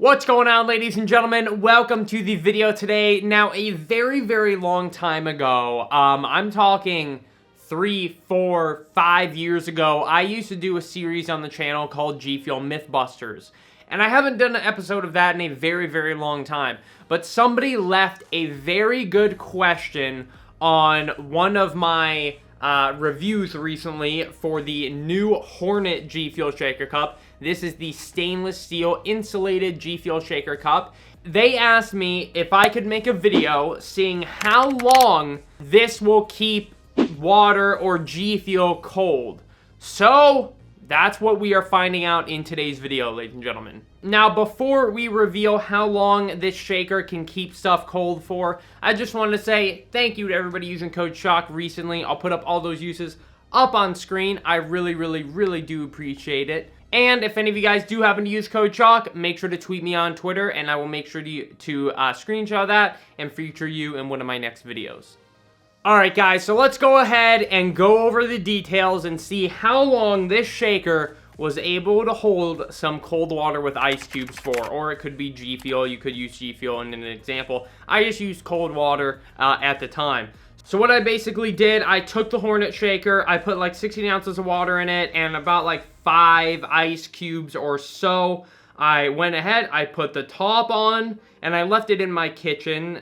What's going on, ladies and gentlemen? Welcome to the video today. Now, a very long time ago, I'm talking 3, 4, 5 years ago, I used to do a series on the channel called GFUEL MythBusters. And I haven't done an episode of that in a very long time. But somebody left a very good question on one of my reviews recently for the new Hornet GFUEL Shaker Cup. This is the stainless steel insulated GFUEL Shaker Cup. They asked me if I could make a video seeing how long this will keep water or GFUEL cold. So that's what we are finding out in today's video, ladies and gentlemen. Now, before we reveal how long this shaker can keep stuff cold for, I just wanted to say thank you to everybody using code SHOCK recently. I'll put up all those uses up on screen. I really do appreciate it. And if any of you guys do happen to use code SHOCK, make sure to tweet me on Twitter, and I will make sure to screenshot that and feature you in one of my next videos. Alright guys, so let's go ahead and go over the details and see how long this shaker was able to hold some cold water with ice cubes for. Or it could be GFUEL, you could use GFUEL in an example. I just used cold water at the time. So what I basically did, I took the Hornet shaker, I put like 16 ounces of water in it and about like 5 ice cubes or so. I went ahead, I put the top on, and I left it in my kitchen.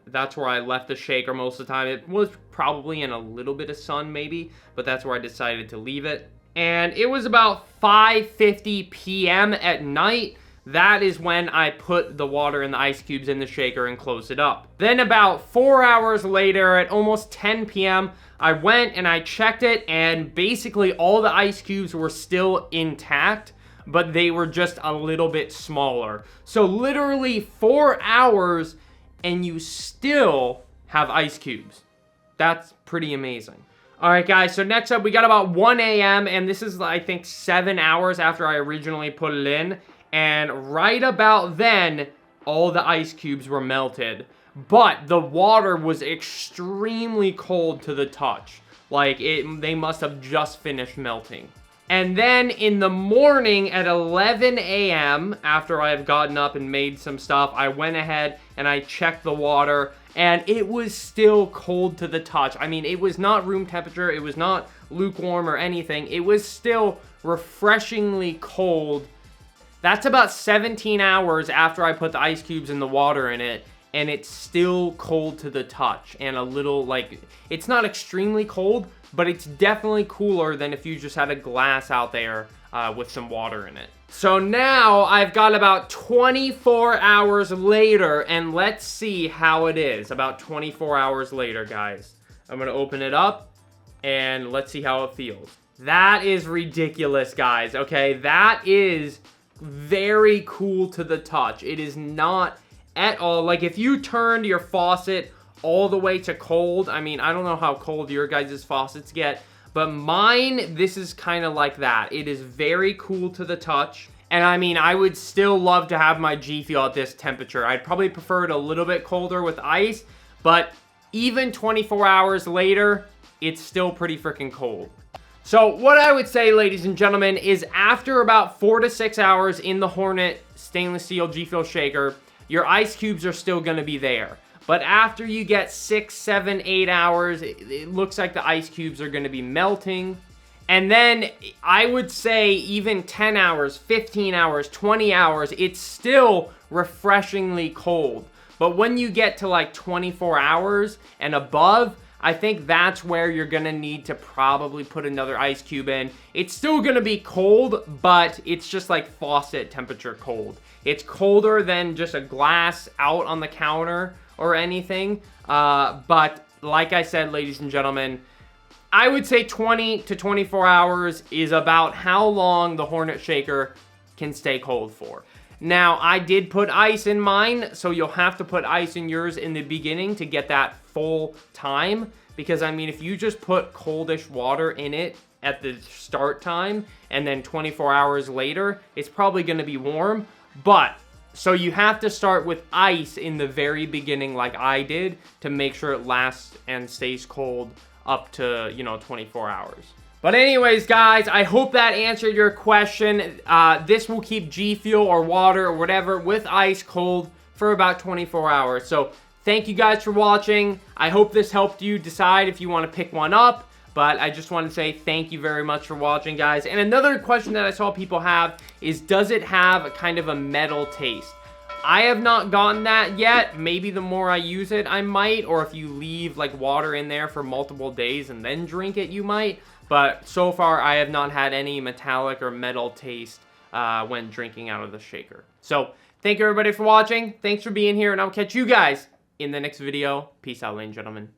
That's where I left the shaker most of the time. It was probably in a little bit of sun maybe, but that's where I decided to leave it. And it was about 5:50 p.m. at night. That is when I put the water and the ice cubes in the shaker and closed it up. Then about 4 hours later, at almost 10 p.m., I went and I checked it, and basically all the ice cubes were still intact, but they were just a little bit smaller. So literally 4 hours, and you still have ice cubes. That's pretty amazing. Alright guys, so next up we got about 1 a.m. and this is I think 7 hours after I originally put it in. And right about then, all the ice cubes were melted. But the water was extremely cold to the touch. Like, they must have just finished melting. And then in the morning at 11 a.m., after I've gotten up and made some stuff, I went ahead and I checked the water, and it was still cold to the touch. I mean, it was not room temperature, it was not lukewarm or anything. It was still refreshingly cold. That's about 17 hours after I put the ice cubes and the water in it, and it's still cold to the touch, and a little, like, it's not extremely cold, but it's definitely cooler than if you just had a glass out there with some water in it. So now I've got about 24 hours later, and let's see how it is about 24 hours later, guys. I'm gonna open it up, and let's see how it feels. That is ridiculous, guys, okay? That is very cool to the touch. It is not at all, like if you turned your faucet all the way to cold, I mean, I don't know how cold your guys' faucets get, but mine, this is kind of like that. It is very cool to the touch, and I mean, I would still love to have my GFUEL at this temperature. I'd probably prefer it a little bit colder with ice, but even 24 hours later, it's still pretty freaking cold. So what I would say, ladies and gentlemen, is after about 4 to 6 hours in the Hornet stainless steel GFUEL shaker, your ice cubes are still going to be there. But after you get 6, 7, 8 hours, it looks like the ice cubes are going to be melting. And then I would say even 10 hours, 15 hours, 20 hours, it's still refreshingly cold. But when you get to like 24 hours and above, I think that's where you're going to need to probably put another ice cube in. It's still going to be cold, but it's just like faucet temperature cold. It's colder than just a glass out on the counter or anything. But like I said, ladies and gentlemen, I would say 20 to 24 hours is about how long the Hornet shaker can stay cold for. Now, I did put ice in mine, so you'll have to put ice in yours in the beginning to get that full time. Because, I mean, if you just put coldish water in it at the start time, and then 24 hours later, it's probably going to be warm. But, so you have to start with ice in the very beginning like I did to make sure it lasts and stays cold up to, 24 hours. But anyways, guys, I hope that answered your question. This will keep G Fuel or water or whatever with ice cold for about 24 hours. So thank you guys for watching. I hope this helped you decide if you want to pick one up. But I just want to say thank you very much for watching, guys. And another question that I saw people have is, does it have a kind of a metal taste? I have not gotten that yet. Maybe the more I use it, I might. Or if you leave like water in there for multiple days and then drink it, you might. But so far, I have not had any metallic or metal taste when drinking out of the shaker. So thank you everybody for watching. Thanks for being here, and I'll catch you guys in the next video. Peace out, ladies and gentlemen.